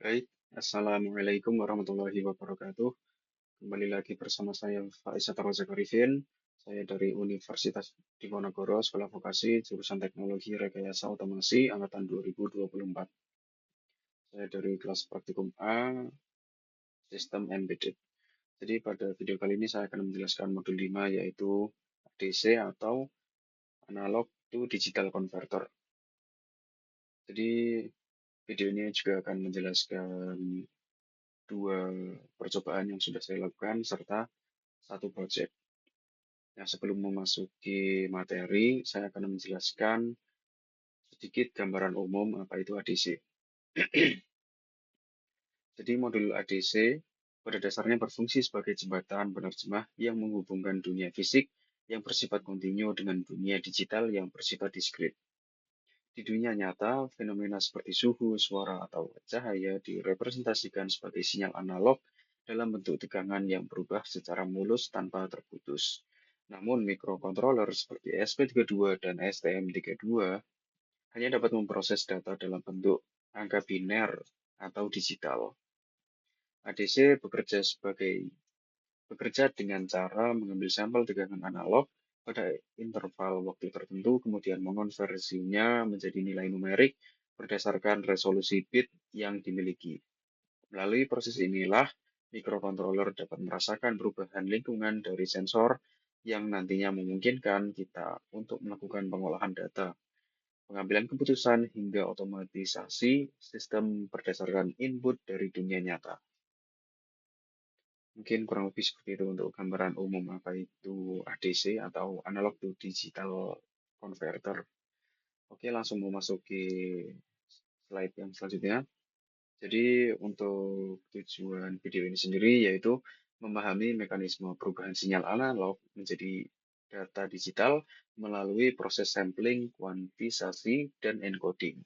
Baik, Assalamualaikum warahmatullahi wabarakatuh. Kembali lagi bersama saya Faiz Ataroza Arifin. Saya dari Universitas Diponegoro, Sekolah Vokasi, jurusan Teknologi Rekayasa Otomasi, angkatan 2024. Saya dari kelas praktikum A, Sistem Embedded. Jadi pada video kali ini saya akan menjelaskan modul 5 yaitu ADC atau Analog to Digital Converter. Jadi video ini juga akan menjelaskan dua percobaan yang sudah saya lakukan serta satu project. Nah, sebelum memasuki materi, saya akan menjelaskan sedikit gambaran umum apa itu ADC. Jadi modul ADC pada dasarnya berfungsi sebagai jembatan penerjemah yang menghubungkan dunia fisik yang bersifat kontinu dengan dunia digital yang bersifat diskrit. Di dunia nyata, fenomena seperti suhu, suara, atau cahaya direpresentasikan sebagai sinyal analog dalam bentuk tegangan yang berubah secara mulus tanpa terputus. Namun, mikrokontroler seperti ESP32 dan STM32 hanya dapat memproses data dalam bentuk angka biner atau digital. ADC bekerja dengan cara mengambil sampel tegangan analog pada interval waktu tertentu, kemudian mengonversinya menjadi nilai numerik berdasarkan resolusi bit yang dimiliki. Melalui proses inilah, mikrokontroler dapat merasakan perubahan lingkungan dari sensor yang nantinya memungkinkan kita untuk melakukan pengolahan data, pengambilan keputusan, hingga otomatisasi sistem berdasarkan input dari dunia nyata. Mungkin kurang lebih seperti itu untuk gambaran umum apa itu ADC atau Analog to Digital Converter. Oke, langsung memasuki slide yang selanjutnya. Jadi untuk tujuan video ini sendiri yaitu memahami mekanisme perubahan sinyal analog menjadi data digital melalui proses sampling, kuantisasi, dan encoding.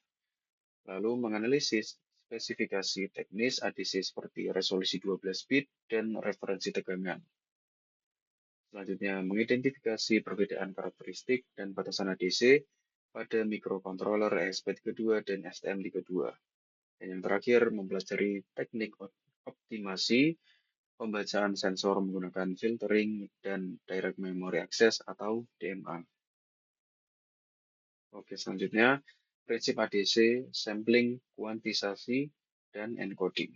Lalu menganalisis spesifikasi teknis ADC seperti resolusi 12 bit dan referensi tegangan. Selanjutnya, mengidentifikasi perbedaan karakteristik dan batasan ADC pada mikrokontroler ESP32 dan STM32. Dan yang terakhir, mempelajari teknik optimasi pembacaan sensor menggunakan filtering dan direct memory access atau DMA. Oke, selanjutnya, prinsip ADC, sampling, kuantisasi, dan encoding.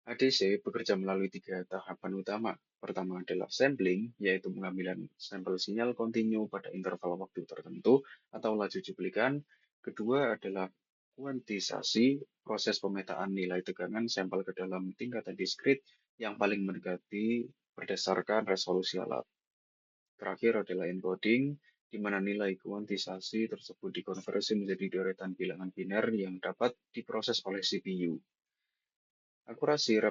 ADC bekerja melalui 3 tahapan utama. Pertama adalah sampling, yaitu pengambilan sampel sinyal kontinu pada interval waktu tertentu atau laju cuplikan. Kedua adalah kuantisasi, proses pemetaan nilai tegangan sampel ke dalam tingkatan diskrit yang paling mendekati berdasarkan resolusi alat. Terakhir adalah encoding, di mana nilai kuantisasi tersebut dikonversi menjadi deretan bilangan biner yang dapat diproses oleh CPU. Akurasi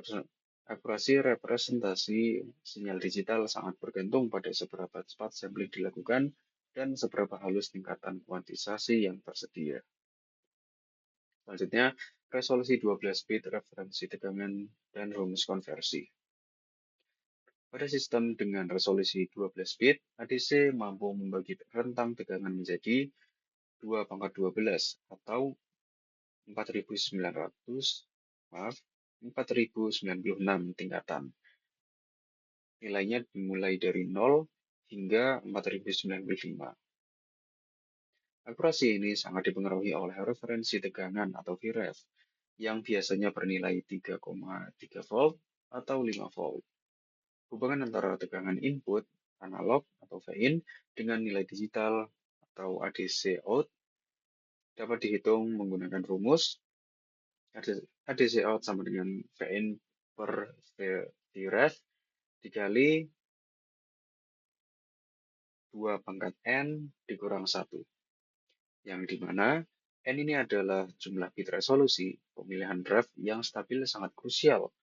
representasi sinyal digital sangat bergantung pada seberapa cepat sampling dilakukan dan seberapa halus tingkatan kuantisasi yang tersedia. Selanjutnya, resolusi 12 bit, referensi tegangan, dan rumus konversi. Pada sistem dengan resolusi 12 bit, ADC mampu membagi rentang tegangan menjadi 2/12 atau 4096 tingkatan. Nilainya dimulai dari 0 hingga 4095. Akurasi ini sangat dipengaruhi oleh referensi tegangan atau VREF yang biasanya bernilai 3,3 volt atau 5 volt. Hubungan antara tegangan input analog atau VIN dengan nilai digital atau ADC out dapat dihitung menggunakan rumus ADC out sama dengan VIN per VREF dikali 2/n dikurang 1. Yang dimana N ini adalah jumlah bit resolusi. Pemilihan ref yang stabil sangat krusial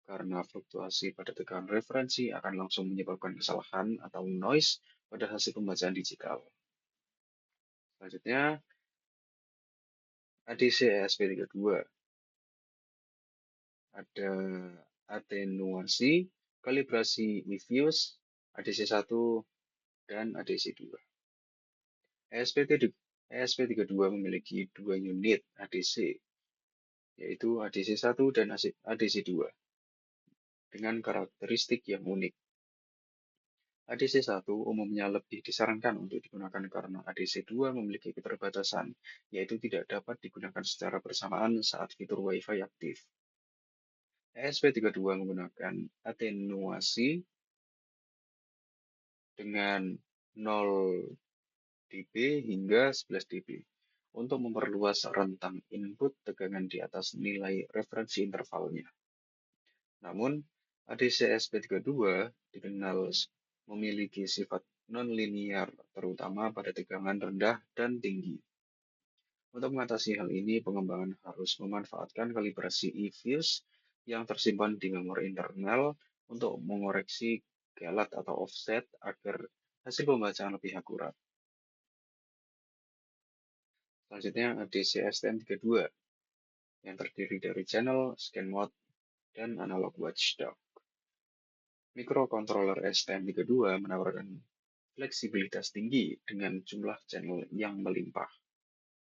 karena fluktuasi pada tegangan referensi akan langsung menyebabkan kesalahan atau noise pada hasil pembacaan digital. Selanjutnya, ADC ESP32. Ada atenuasi, kalibrasi EFUSE, ADC1, dan ADC2. ESP32 memiliki 2 unit ADC, yaitu ADC1 dan ADC2, dengan karakteristik yang unik. ADC1 umumnya lebih disarankan untuk digunakan karena ADC2 memiliki keterbatasan, yaitu tidak dapat digunakan secara bersamaan saat fitur Wi-Fi aktif. ESP32 menggunakan atenuasi dengan 0 dB hingga 11 dB untuk memperluas rentang input tegangan di atas nilai referensi intervalnya. Namun, ADC-SP32 dikenal memiliki sifat non-linear, terutama pada tegangan rendah dan tinggi. Untuk mengatasi hal ini, pengembangan harus memanfaatkan kalibrasi e-fuse yang tersimpan di memori internal untuk mengoreksi galat atau offset agar hasil pembacaan lebih akurat. Selanjutnya, ADC-STM32 yang terdiri dari channel, scan mode, dan analog watchdog. Mikrokontroler STM32 menawarkan fleksibilitas tinggi dengan jumlah channel yang melimpah.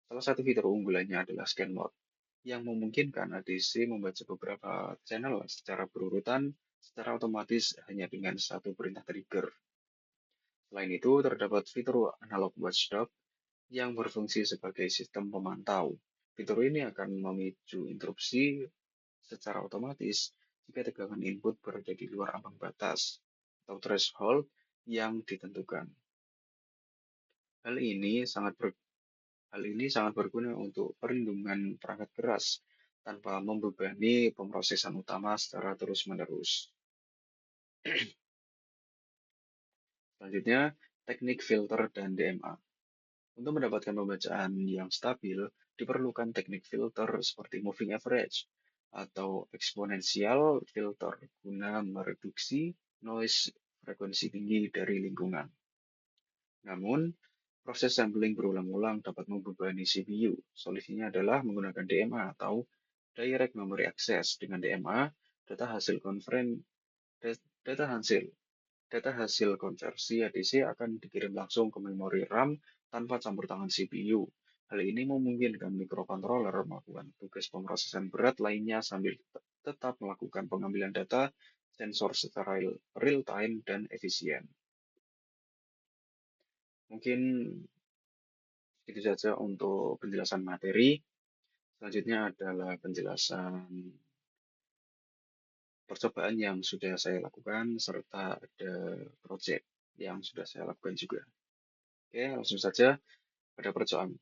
Salah satu fitur unggulannya adalah scan mode, yang memungkinkan ADC membaca beberapa channel secara berurutan secara otomatis hanya dengan satu perintah trigger. Selain itu, terdapat fitur analog watchdog yang berfungsi sebagai sistem pemantau. Fitur ini akan memicu interupsi secara otomatis jika tegangan input berada di luar ambang batas atau threshold yang ditentukan. Hal ini sangat berguna untuk perlindungan perangkat keras tanpa membebani pemrosesan utama secara terus-menerus. Selanjutnya, teknik filter dan DMA. Untuk mendapatkan pembacaan yang stabil, diperlukan teknik filter seperti moving average atau exponential filter guna mereduksi noise frekuensi tinggi dari lingkungan. Namun, proses sampling berulang-ulang dapat membebani CPU. Solusinya adalah menggunakan DMA atau Direct Memory Access. Dengan DMA, data hasil konversi ADC akan dikirim langsung ke memori RAM tanpa campur tangan CPU. Hal ini memungkinkan mikrokontroler melakukan tugas pemrosesan berat lainnya sambil tetap melakukan pengambilan data sensor secara real-time dan efisien. Mungkin itu saja untuk penjelasan materi. Selanjutnya adalah penjelasan percobaan yang sudah saya lakukan, serta ada project yang sudah saya lakukan juga. Oke, langsung saja pada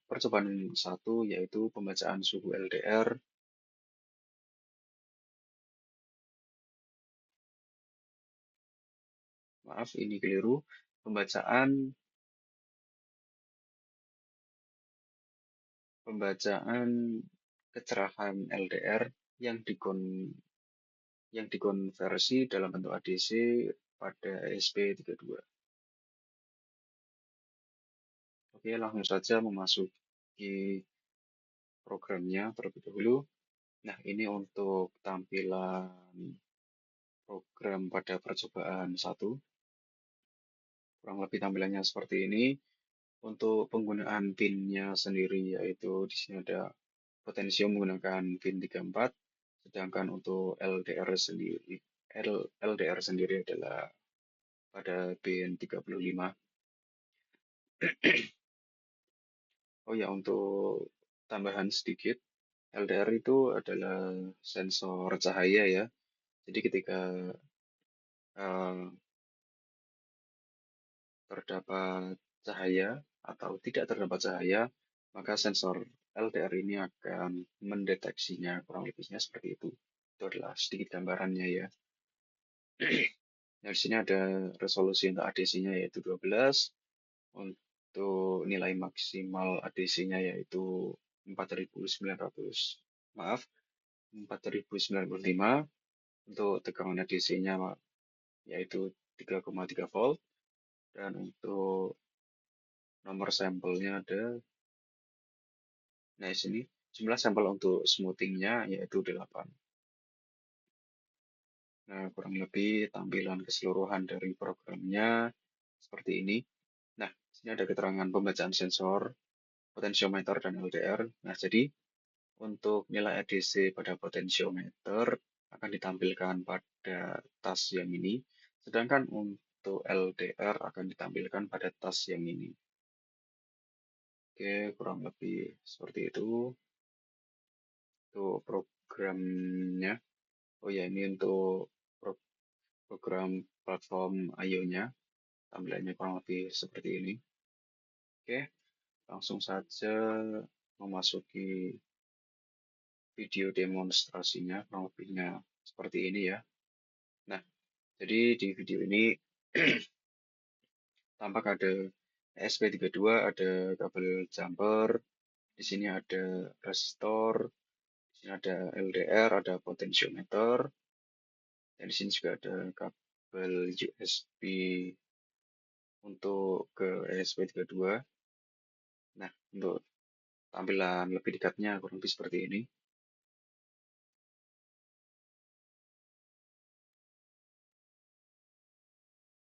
percobaan 1, yaitu pembacaan suhu LDR. Maaf, ini keliru. Pembacaan kecerahan LDR yang dikonversi dalam bentuk ADC pada ESP32. Oke, langsung saja memasuki programnya terlebih dahulu. Nah, ini untuk tampilan program pada percobaan 1. Kurang lebih tampilannya seperti ini. Untuk penggunaan pin-nya sendiri, yaitu di sini ada potensio menggunakan pin 34, sedangkan untuk LDR sendiri adalah pada pin 35. Oh ya, untuk tambahan sedikit, LDR itu adalah sensor cahaya ya. Jadi ketika terdapat cahaya atau tidak terdapat cahaya, maka sensor LDR ini akan mendeteksinya, kurang lebihnya seperti itu. Itu adalah sedikit gambarannya ya. Nah, di sini ada resolusi untuk ADC-nya yaitu 12, untuk nilai maksimal ADC-nya yaitu 4095, untuk tegangan ADC-nya yaitu 3,3 volt, dan untuk nomor sampelnya ada. Nah, di sini jumlah sampel untuk smoothingnya yaitu 8. Nah, kurang lebih tampilan keseluruhan dari programnya seperti ini. Nah, di sini ada keterangan pembacaan sensor, potentiometer, dan LDR. Nah, jadi Untuk nilai ADC pada potensiometer akan ditampilkan pada tas yang ini, sedangkan untuk LDR akan ditampilkan pada tas yang ini. Oke, kurang lebih seperti itu. Untuk programnya, oh ya ini untuk program platform IO-nya, tampilannya kurang lebih seperti ini. Oke, langsung saja memasuki video demonstrasinya, kurang lebihnya seperti ini ya. Nah, jadi di video ini tampak ada ESP32, ada kabel jumper, di sini ada resistor, di sini ada LDR, ada potentiometer, dan di sini juga ada kabel USB untuk ke ESP32. Nah, untuk tampilan lebih dekatnya kurang lebih seperti ini.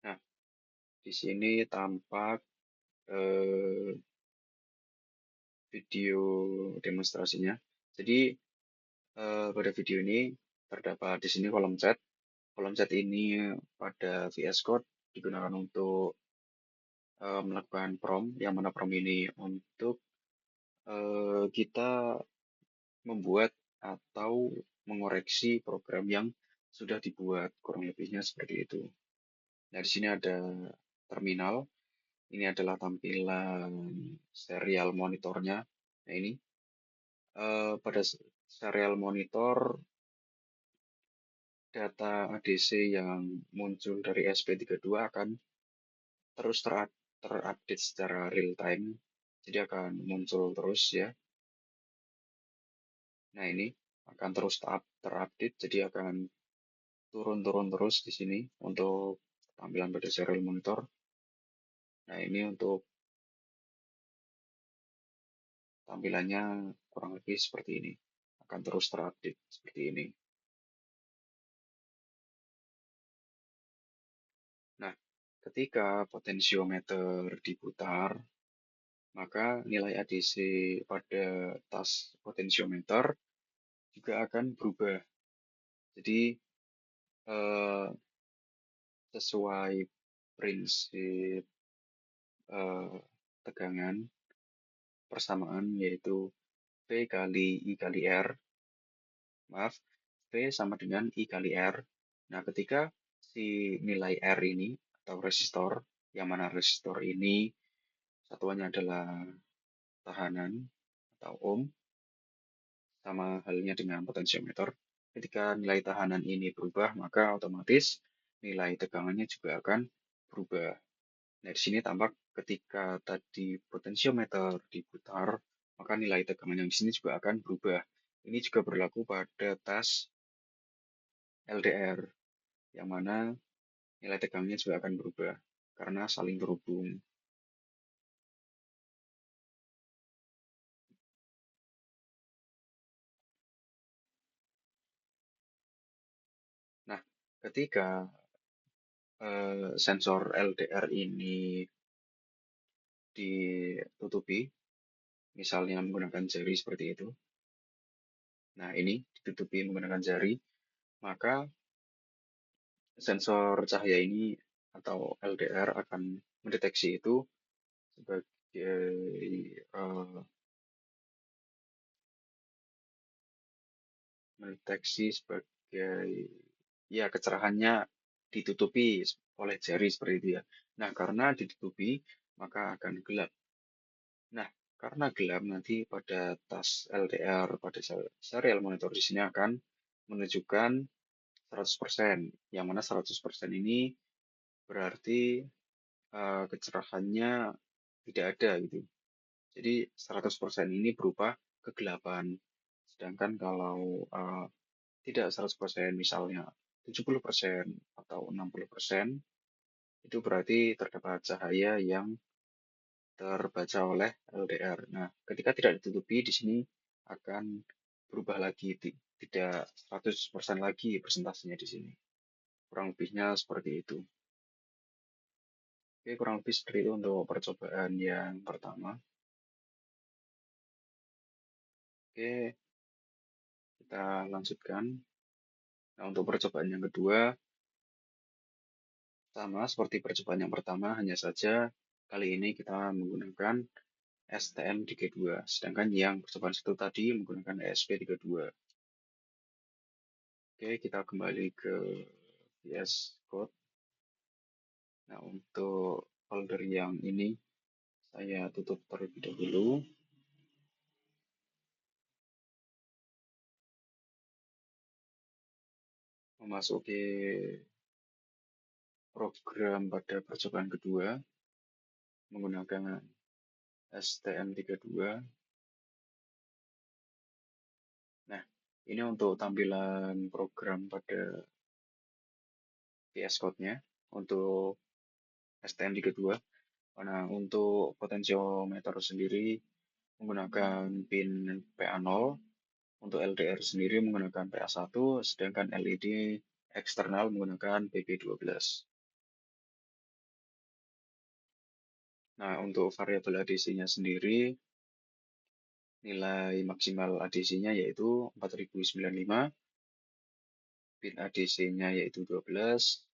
Nah, di sini tampak video demonstrasinya. Jadi pada video ini terdapat di sini kolom chat. Kolom chat ini pada VS Code digunakan untuk melakukan prompt, yang mana prompt ini untuk kita membuat atau mengoreksi program yang sudah dibuat, kurang lebihnya seperti itu. Nah, di sini ada terminal. Ini adalah tampilan serial monitornya. Nah, ini pada serial monitor data ADC yang muncul dari SP32 akan terus terupdate secara real time. Jadi akan muncul terus ya. Nah, ini akan terus terupdate, jadi akan turun-turun terus di sini untuk tampilan pada serial monitor. Nah, ini untuk tampilannya kurang lebih seperti ini. Akan terus terupdate seperti ini. Nah, ketika potensiometer diputar, maka nilai ADC pada tas potensiometer juga akan berubah. Jadi, sesuai prinsip tegangan persamaan, yaitu V kali I kali R, maaf, V sama dengan I kali R. Nah, ketika si nilai R ini atau resistor, yang mana resistor ini satuannya adalah tahanan atau ohm, sama halnya dengan potensiometer. Ketika nilai tahanan ini berubah, maka otomatis nilai tegangannya juga akan berubah. Nah, di sini tampak ketika tadi potensiometer diputar, maka nilai tegangan yang di sini juga akan berubah. Ini juga berlaku pada tas LDR, yang mana nilai tegangannya juga akan berubah karena saling terhubung. Nah, ketika sensor LDR ini ditutupi, misalnya menggunakan jari seperti itu. Nah, ini ditutupi menggunakan jari, maka sensor cahaya ini atau LDR akan mendeteksi itu sebagai ya kecerahannya ditutupi oleh jari seperti itu ya. Nah, karena ditutupi maka akan gelap. Nah, karena gelap nanti pada tas LDR pada serial monitor di sini akan menunjukkan 100%, yang mana 100% ini berarti kecerahannya tidak ada gitu. Jadi 100% ini berupa kegelapan. Sedangkan kalau tidak 100%, misalnya 70% atau 60%, itu berarti terdapat cahaya yang terbaca oleh LDR. Nah, ketika tidak ditutupi, di sini akan berubah lagi, tidak 100% lagi persentasenya di sini. Kurang lebihnya seperti itu. Oke, kurang lebih seperti itu untuk percobaan yang pertama. Oke, Kita lanjutkan. Nah, untuk percobaan yang kedua, sama seperti percobaan yang pertama, hanya saja kali ini kita menggunakan STM32, sedangkan yang percobaan satu tadi menggunakan ESP32. Oke, kita kembali ke VS Code. Nah, untuk folder yang ini saya tutup terlebih dahulu. Memasuki program pada percobaan kedua menggunakan STM32. Nah, ini untuk tampilan program pada VS Code-nya untuk STM32. Nah, untuk potensiometer sendiri menggunakan pin PA0, untuk LDR sendiri menggunakan PA1, sedangkan LED eksternal menggunakan PP12. Nah, untuk variabel ADC-nya sendiri, nilai maksimal ADC-nya yaitu 4095, pin ADC-nya yaitu 12,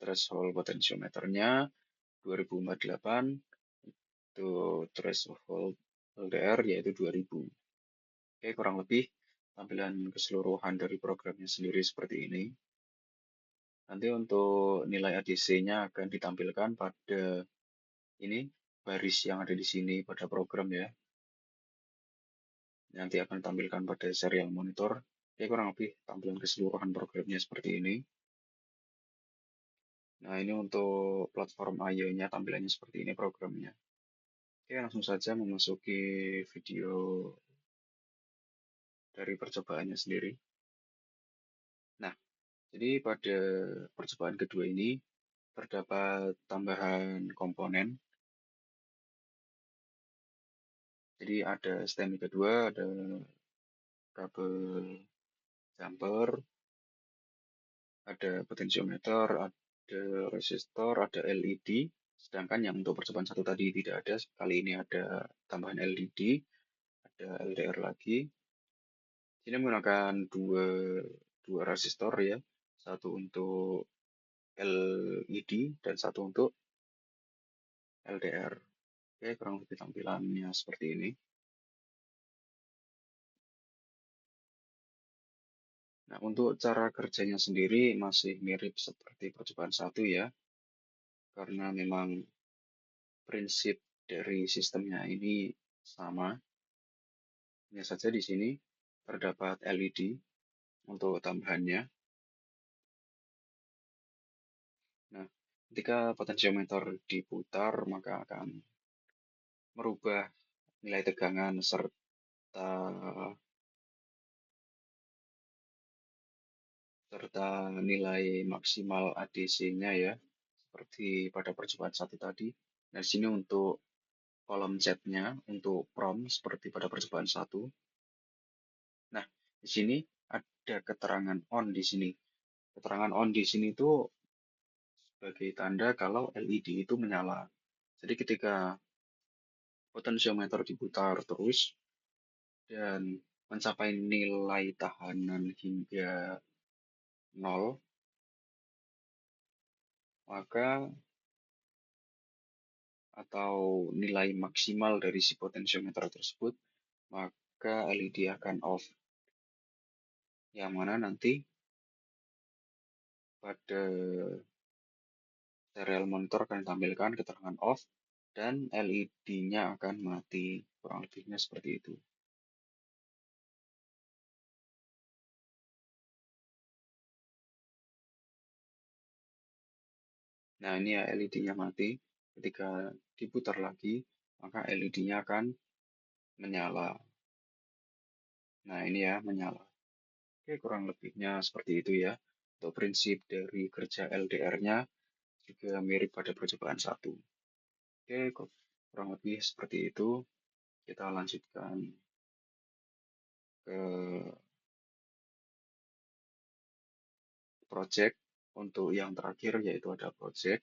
threshold potensiometernya 2048, untuk threshold LDR yaitu 2000. Oke, kurang lebih tampilan keseluruhan dari programnya sendiri seperti ini. Nanti untuk nilai ADC-nya akan ditampilkan pada ini, baris yang ada di sini pada program ya. Nanti akan ditampilkan pada serial monitor. Oke, kurang lebih tampilan keseluruhan programnya seperti ini. Nah, ini untuk platform IO-nya tampilannya seperti ini programnya. Oke, langsung saja memasuki video dari percobaannya sendiri. Nah, jadi pada percobaan kedua ini terdapat tambahan komponen. Jadi ada stem kedua, ada kabel jumper, ada potensiometer, ada resistor, ada LED. Sedangkan yang untuk percobaan satu tadi tidak ada. Kali ini ada tambahan LED, ada LDR lagi. Sini menggunakan dua resistor ya, satu untuk LED dan satu untuk LDR. Oke, kurang lebih tampilannya seperti ini. Nah, untuk cara kerjanya sendiri masih mirip seperti percobaan satu ya, karena memang prinsip dari sistemnya ini sama. Hanya saja di sini terdapat LED untuk tambahannya. Nah, ketika potensiometer diputar, maka akan merubah nilai tegangan serta nilai maksimal ADC-nya ya, seperti pada percobaan satu tadi. Nah, di sini untuk kolom chat-nya, untuk prom seperti pada percobaan satu. Nah, di sini ada keterangan on di sini. Keterangan on di sini itu sebagai tanda kalau LED itu menyala. Jadi ketika potensiometer diputar terus dan mencapai nilai tahanan hingga 0, maka atau nilai maksimal dari si potensiometer tersebut, maka LED akan off. Yang mana nanti pada serial monitor akan ditampilkan keterangan off dan LED-nya akan mati. Kurang lebihnya seperti itu. Nah, ini ya LED-nya mati. Ketika diputar lagi, maka LED-nya akan menyala. Nah, ini ya, menyala. Oke, kurang lebihnya seperti itu ya. Untuk prinsip dari kerja LDR-nya juga mirip pada percobaan satu. Oke, kurang lebih seperti itu. Kita lanjutkan ke project. Untuk yang terakhir yaitu ada project.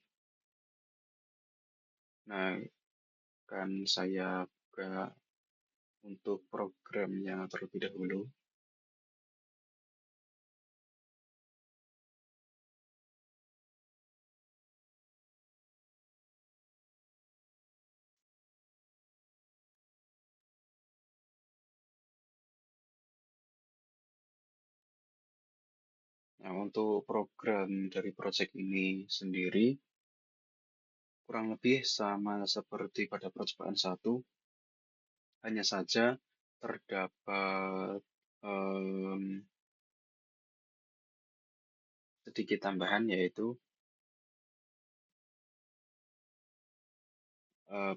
Nah, kan saya buka untuk programnya terlebih dahulu. Nah, untuk program dari project ini sendiri kurang lebih sama seperti pada percobaan satu, hanya saja terdapat em, sedikit tambahan yaitu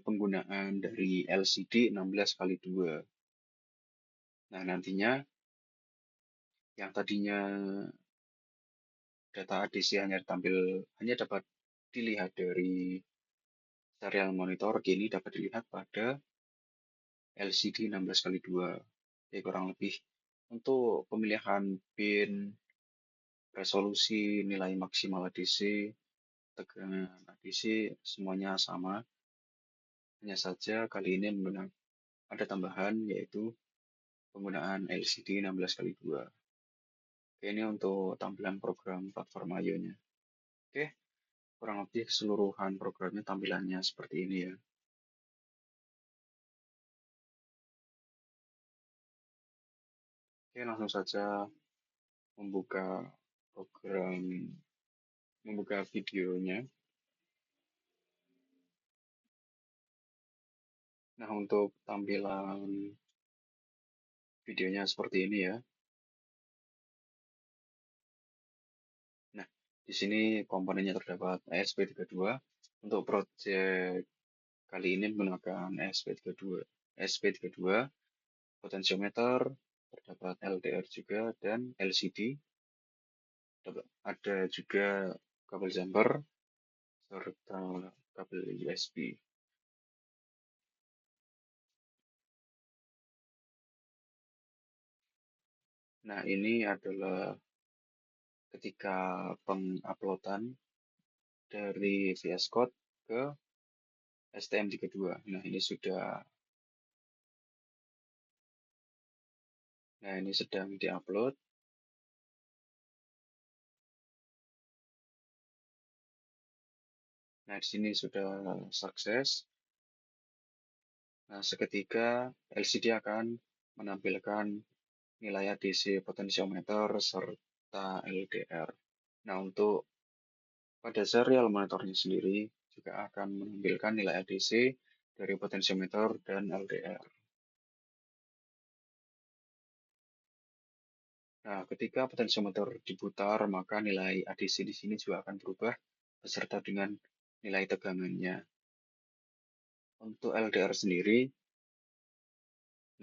penggunaan dari LCD 16x2. Nah, nantinya yang tadinya data ADC hanya dapat dilihat dari serial monitor, kini dapat dilihat pada LCD 16x2. Jadi kurang lebih untuk pemilihan pin, resolusi, nilai maksimal ADC, tegangan ADC, semuanya sama. Hanya saja kali ini ada tambahan yaitu penggunaan LCD 16x2. Oke, ini untuk tampilan program platform IO-nya. Oke, kurang lebih keseluruhan programnya tampilannya seperti ini ya. Oke, langsung saja membuka program, membuka videonya. Nah, untuk tampilan videonya seperti ini ya. Nah, di sini komponennya terdapat ESP32. Untuk project kali ini menggunakan ESP32. ESP32, potensiometer, terdapat LDR juga, dan LCD. Ada juga kabel jumper, serta kabel USB. Nah, ini adalah ketika penguploadan dari VS Code ke STM32. Nah, ini sedang diupload. Nah, di sini sudah sukses. Nah, seketika LCD akan menampilkan nilai ADC potensiometer serta LDR. Nah, untuk pada serial monitornya sendiri juga akan menampilkan nilai ADC dari potensiometer dan LDR. Nah, ketika potensiometer diputar, maka nilai ADC di sini juga akan berubah beserta dengan nilai tegangannya. Untuk LDR sendiri,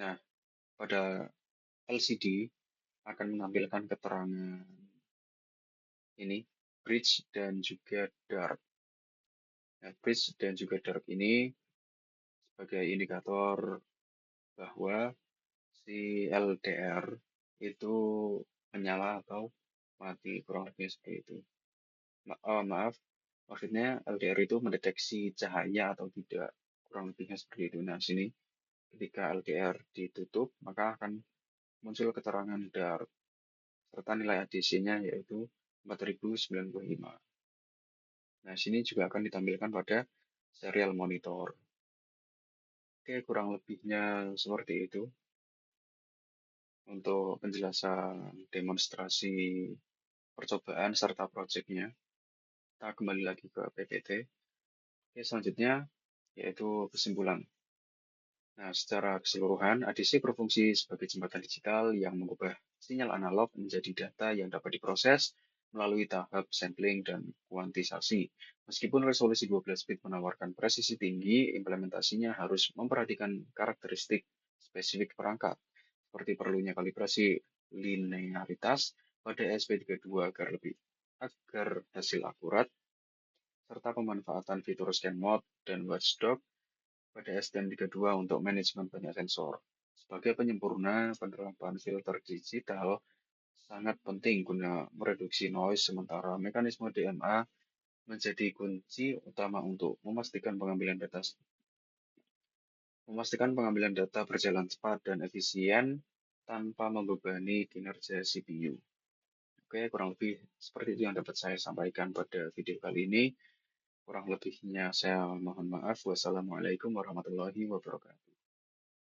nah, pada LCD akan menampilkan keterangan ini, bridge dan juga dark. Nah, bridge dan juga dark ini sebagai indikator bahwa si LDR itu menyala atau mati, kurang lebih seperti itu. Maaf, maksudnya LDR itu mendeteksi cahaya atau tidak, kurang lebihnya seperti itu. Nah, sini ketika LDR ditutup, maka akan muncul keterangan dark serta nilai ADC-nya yaitu 4095. Nah, sini juga akan ditampilkan pada serial monitor. Oke, kurang lebihnya seperti itu untuk penjelasan demonstrasi percobaan serta proyeknya. Kita kembali lagi ke PPT. Oke, selanjutnya yaitu kesimpulan. Nah, secara keseluruhan, ADC berfungsi sebagai jembatan digital yang mengubah sinyal analog menjadi data yang dapat diproses melalui tahap sampling dan kuantisasi. Meskipun resolusi 12 bit menawarkan presisi tinggi, implementasinya harus memperhatikan karakteristik spesifik perangkat, seperti perlunya kalibrasi linearitas pada SP32 agar hasil akurat, serta pemanfaatan fitur scan mode dan watchdog pada STM32 untuk manajemen banyak sensor. Sebagai penyempurna, penerapan filter digital sangat penting guna mereduksi noise, sementara mekanisme DMA menjadi kunci utama untuk memastikan pengambilan data berjalan cepat dan efisien tanpa membebani kinerja CPU. Oke, kurang lebih seperti itu yang dapat saya sampaikan pada video kali ini. Kurang lebihnya saya mohon maaf. Wassalamualaikum warahmatullahi wabarakatuh.